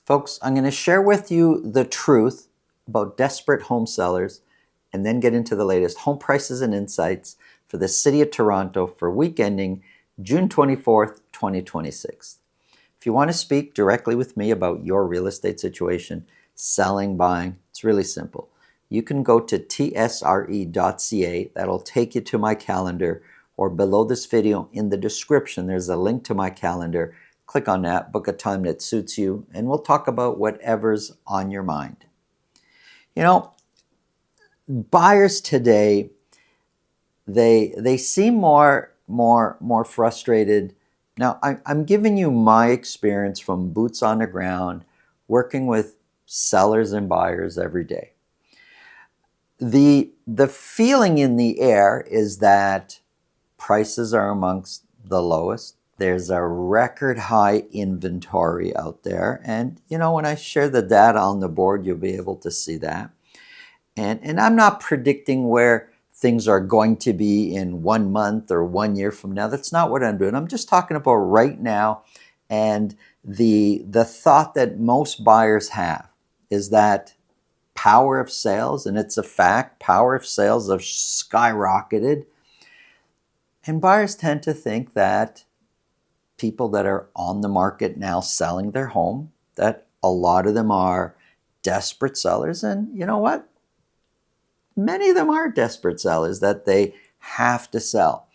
Folks, I'm going to share with you the truth about desperate home sellers and then get into the latest home prices and insights for the City of Toronto for week ending June 24th, 2026. If you want to speak directly with me about your real estate situation, selling, buying, it's really simple. You can go to tsre.ca. That'll take you to my calendar, or below this video in the description, there's a link to my calendar. Click on that, book a time that suits you, and we'll talk about whatever's on your mind. You know, buyers today, they seem more frustrated. Now, I'm giving you my experience from boots on the ground, working with sellers and buyers every day. The feeling in the air is that prices are amongst the lowest. There's a record high inventory out there. And, you know, when I share the data on the board, you'll be able to see that. And I'm not predicting where things are going to be in 1 month or 1 year from now. That's not what I'm doing. I'm just talking about right now. And the thought that most buyers have is that power of sales, and it's a fact, power of sales have skyrocketed. And buyers tend to think that people that are on the market now selling their home, that a lot of them are desperate sellers. And you know what? Many of them are desperate sellers that they have to sell.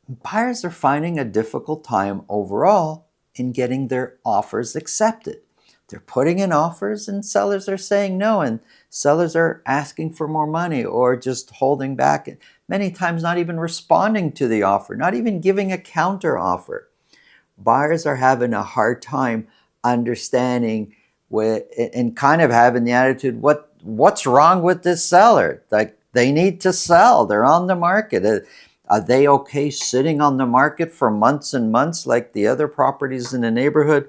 Buyers are finding a difficult time overall in getting their offers accepted. They're putting in offers and sellers are saying no, and sellers are asking for more money or just holding back, many times not even responding to the offer, not even giving a counter offer. Buyers are having a hard time understanding and kind of having the attitude, what's wrong with this seller? Like, they need to sell. They're on the market. Are they okay sitting on the market for months and months like the other properties in the neighborhood?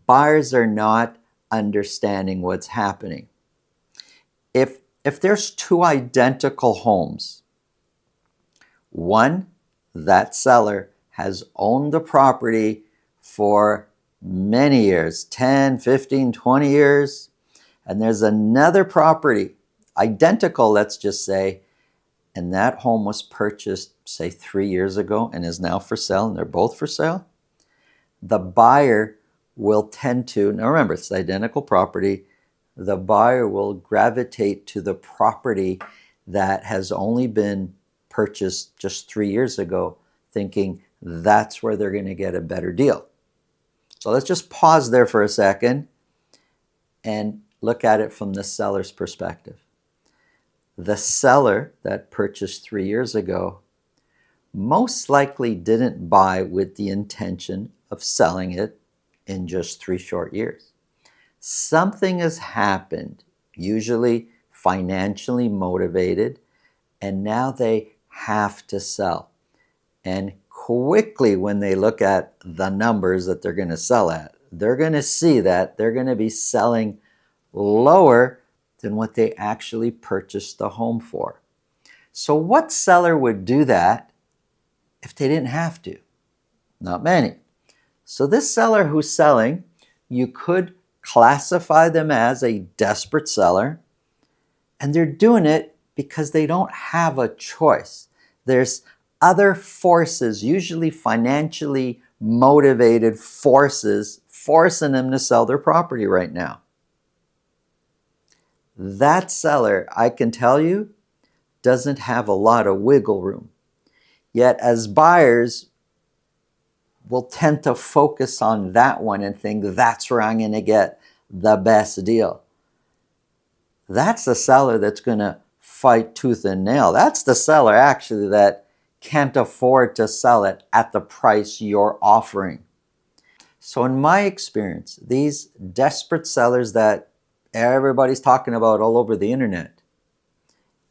Buyers are not understanding what's happening. If there's two identical homes, one, that seller has owned the property for many years, 10, 15, 20 years, and there's another property, identical, let's just say, and that home was purchased, say, 3 years ago and is now for sale, and they're both for sale, the buyer will tend to, now remember, it's the identical property, the buyer will gravitate to the property that has only been purchased just 3 years ago, thinking that's where they're going to get a better deal. So let's just pause there for a second and look at it from the seller's perspective. The seller that purchased 3 years ago most likely didn't buy with the intention of selling it in just 3 short years. Something has happened, usually financially motivated, and now they have to sell. And quickly, when they look at the numbers that they're going to sell at, they're going to see that they're going to be selling lower than what they actually purchased the home for. So what seller would do that if they didn't have to? Not many. So this seller who's selling, you could classify them as a desperate seller, and they're doing it because they don't have a choice. There's other forces, usually financially motivated forces, forcing them to sell their property right now. That seller, I can tell you, doesn't have a lot of wiggle room. Yet as buyers, we'll tend to focus on that one and think that's where I'm going to get the best deal. That's the seller that's going to fight tooth and nail. That's the seller actually that can't afford to sell it at the price you're offering. So in my experience, these desperate sellers that everybody's talking about all over the internet,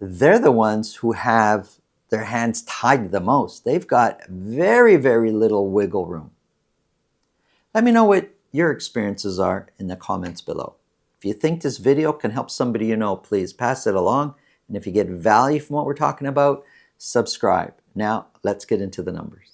they're the ones who have their hands tied the most. They've got very, very little wiggle room. Let me know what your experiences are in the comments below. If you think this video can help somebody you know, please pass it along. And if you get value from what we're talking about, subscribe. Now, let's get into the numbers.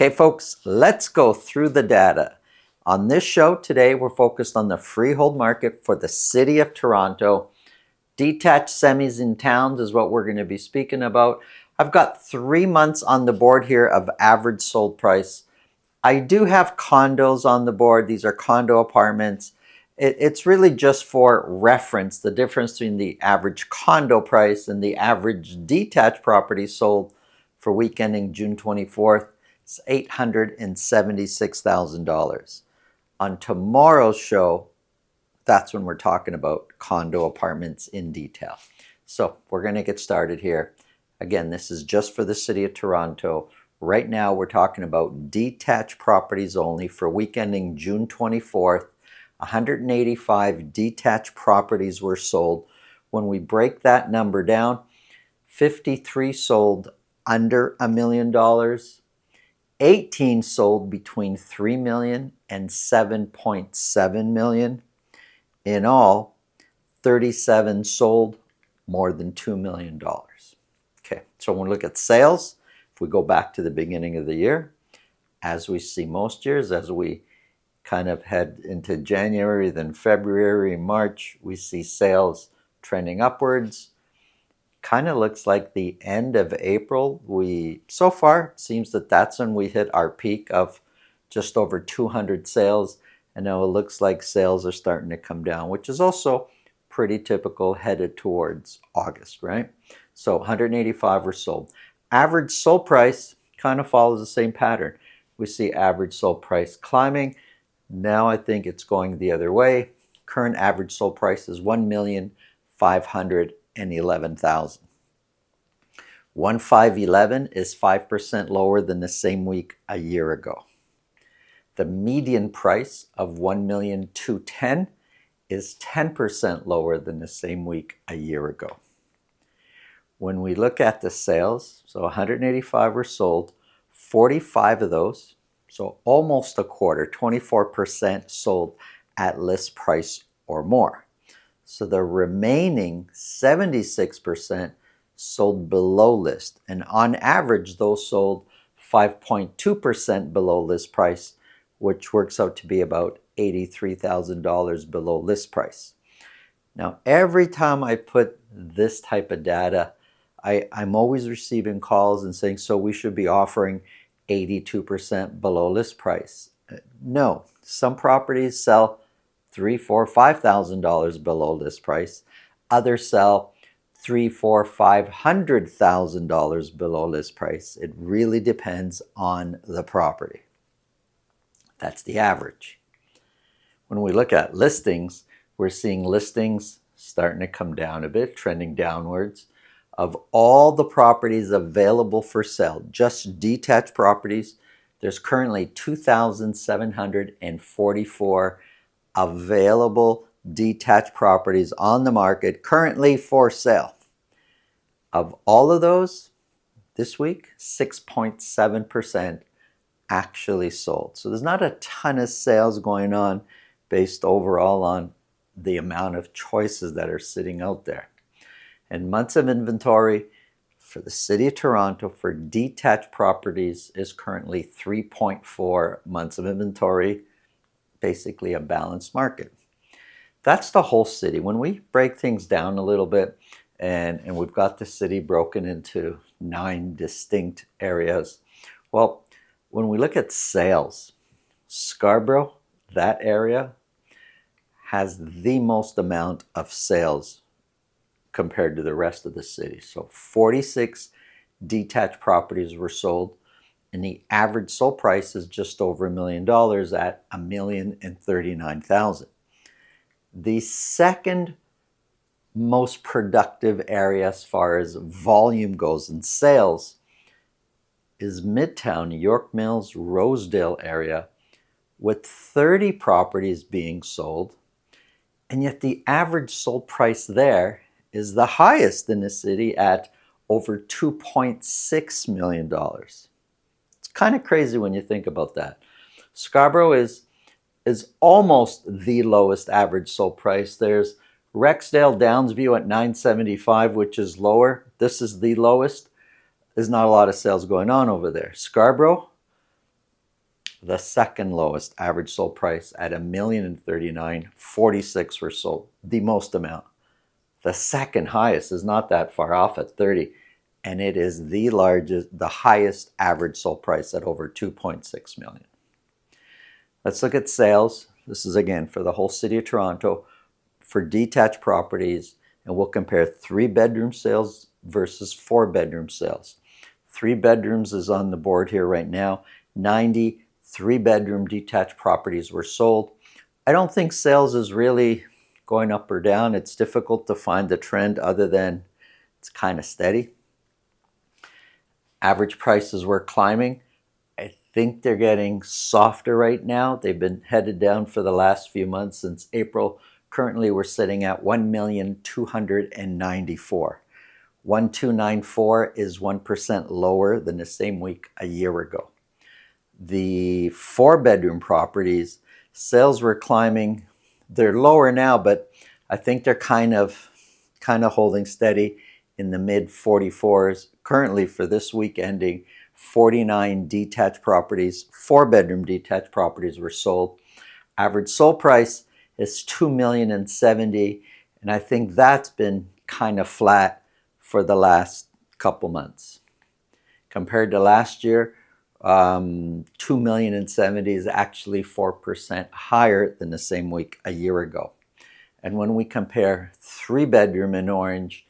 Okay, folks, let's go through the data. On this show today, we're focused on the freehold market for the City of Toronto. Detached semis in towns is what we're going to be speaking about. I've got 3 months on the board here of average sold price. I do have condos on the board. These are condo apartments. It's really just for reference, the difference between the average condo price and the average detached property sold for week ending June 24th. It's $876,000. On tomorrow's show, that's when we're talking about condo apartments in detail. So we're going to get started here. Again, this is just for the City of Toronto. Right now, we're talking about detached properties only for week ending June 24th. 185 detached properties were sold. When we break that number down, 53 sold under $1 million, 18 sold between $3 million and $7.7 million. In all, 37 sold more than $2 million. Okay, so when we look at sales, if we go back to the beginning of the year, as we see most years, as we kind of head into January, then February, March, we see sales trending upwards. Kind of looks like the end of April. So far, seems that that's when we hit our peak of just over 200 sales. And now it looks like sales are starting to come down, which is also pretty typical headed towards August, right? So 185 were sold. Average sold price kind of follows the same pattern. We see average sold price climbing. Now I think it's going the other way. Current average sold price is $1,511,000. 1,511 is 5% lower than the same week a year ago. The median price of $1,210,000 is 10% lower than the same week a year ago. When we look at the sales, so 185 were sold, 45 of those, so almost a quarter, 24% sold at list price or more. So the remaining 76% sold below list. And on average, those sold 5.2% below list price, which works out to be about $83,000 below list price. Now, every time I put this type of data, I'm always receiving calls and saying, so we should be offering 82% below list price. No, some properties sell $3,000, $4,000, $5,000 below list price. Others sell $300,000, $400,000, $500,000 below list price. It really depends on the property. That's the average. When we look at listings, we're seeing listings starting to come down a bit, trending downwards. Of all the properties available for sale, just detached properties, there's currently 2,744 available detached properties on the market currently for sale. Of all of those, this week, 6.7% actually sold. So there's not a ton of sales going on based overall on the amount of choices that are sitting out there. And months of inventory for the City of Toronto for detached properties is currently 3.4 months of inventory, basically a balanced market. That's the whole city. When we break things down a little bit, and we've got the city broken into 9 distinct areas, well, when we look at sales, Scarborough, that area, has the most amount of sales compared to the rest of the city. So 46 detached properties were sold, and the average sold price is just over $1 million at $1,039,000. The second most productive area as far as volume goes in sales is Midtown, York Mills, Rosedale area, with 30 properties being sold, and yet the average sold price there is the highest in the city at over $2.6 million. It's kind of crazy when you think about that. Scarborough is almost the lowest average sold price. There's Rexdale Downsview at $975, which is lower. This is the lowest. There's not a lot of sales going on over there. Scarborough, The second lowest average sold price at $1,039,046 were sold, the most amount. The second highest is not that far off at 30, and it is the highest average sold price at over 2.6 million. Let's look at sales. This is again for the whole city of Toronto for detached properties, and we'll compare 3-bedroom sales versus 4-bedroom sales. 3 bedrooms is on the board here right now. 90 3-bedroom detached properties were sold. I don't think sales is really going up or down. It's difficult to find the trend other than it's kind of steady. Average prices were climbing. I think they're getting softer right now. They've been headed down for the last few months since April. Currently, we're sitting at $1,294,000. 1,294 is 1% lower than the same week a year ago. The 4-bedroom properties, sales were climbing. They're lower now, but I think they're kind of holding steady in the mid 44s. Currently for this week ending, 49 detached properties, 4-bedroom detached properties were sold. Average sold price is $2,070,000, and I think that's been kind of flat for the last couple months. Compared to last year, $2,070,000 is actually 4% higher than the same week a year ago. And when we compare 3-bedroom in orange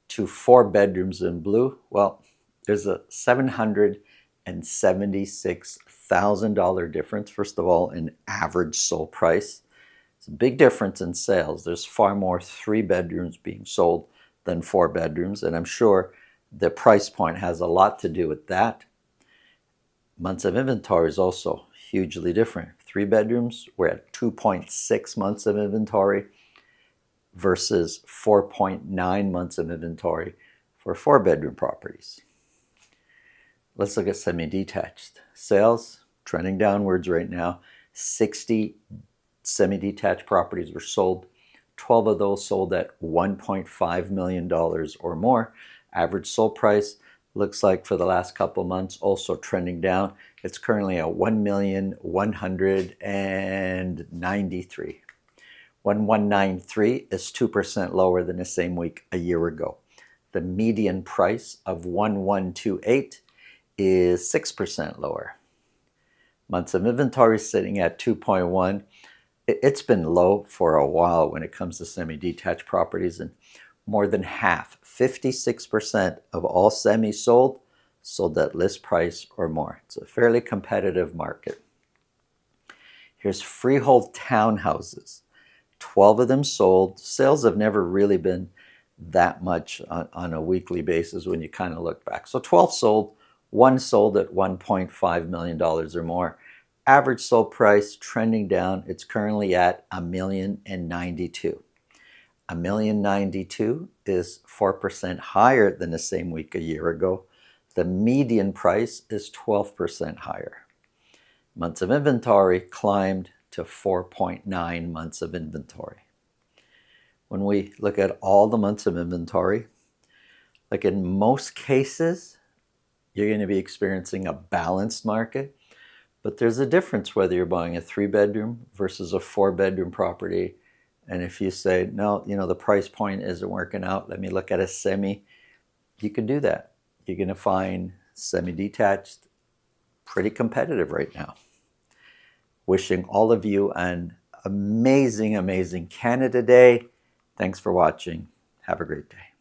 to 4 bedrooms in blue, well, there's a $776,000 difference, first of all, in average sold price. It's a big difference in sales. There's far more 3 bedrooms being sold than 4 bedrooms, and I'm sure the price point has a lot to do with that. Months of inventory is also hugely different. 3 bedrooms, we're at 2.6 months of inventory versus 4.9 months of inventory for 4-bedroom properties. Let's look at semi-detached. Sales trending downwards right now. 60 semi-detached properties were sold. 12 of those sold at $1.5 million or more. Average sold price looks like for the last couple months also trending down. It's currently at $1,193,000. 1,193 is 2% lower than the same week a year ago. The median price of 1,128 is 6% lower. Months of inventory sitting at 2.1. It's been low for a while when it comes to semi-detached properties, and more than half, 56% of all semis sold at list price or more. It's a fairly competitive market. Here's freehold townhouses. 12 of them sold. Sales have never really been that much on a weekly basis when you kind of look back. So 12 sold, 1 sold at $1.5 million or more. Average sold price trending down. It's currently at $1,092,000. $1,092,000 is 4% higher than the same week a year ago. The median price is 12% higher. Months of inventory climbed to 4.9 months of inventory. When we look at all the months of inventory, like in most cases, you're going to be experiencing a balanced market, but there's a difference whether you're buying a 3-bedroom versus a 4-bedroom property. And if you say, no, the price point isn't working out, let me look at a semi, you can do that. You're going to find semi-detached pretty competitive right now. Wishing all of you an amazing, amazing Canada Day. Thanks for watching. Have a great day.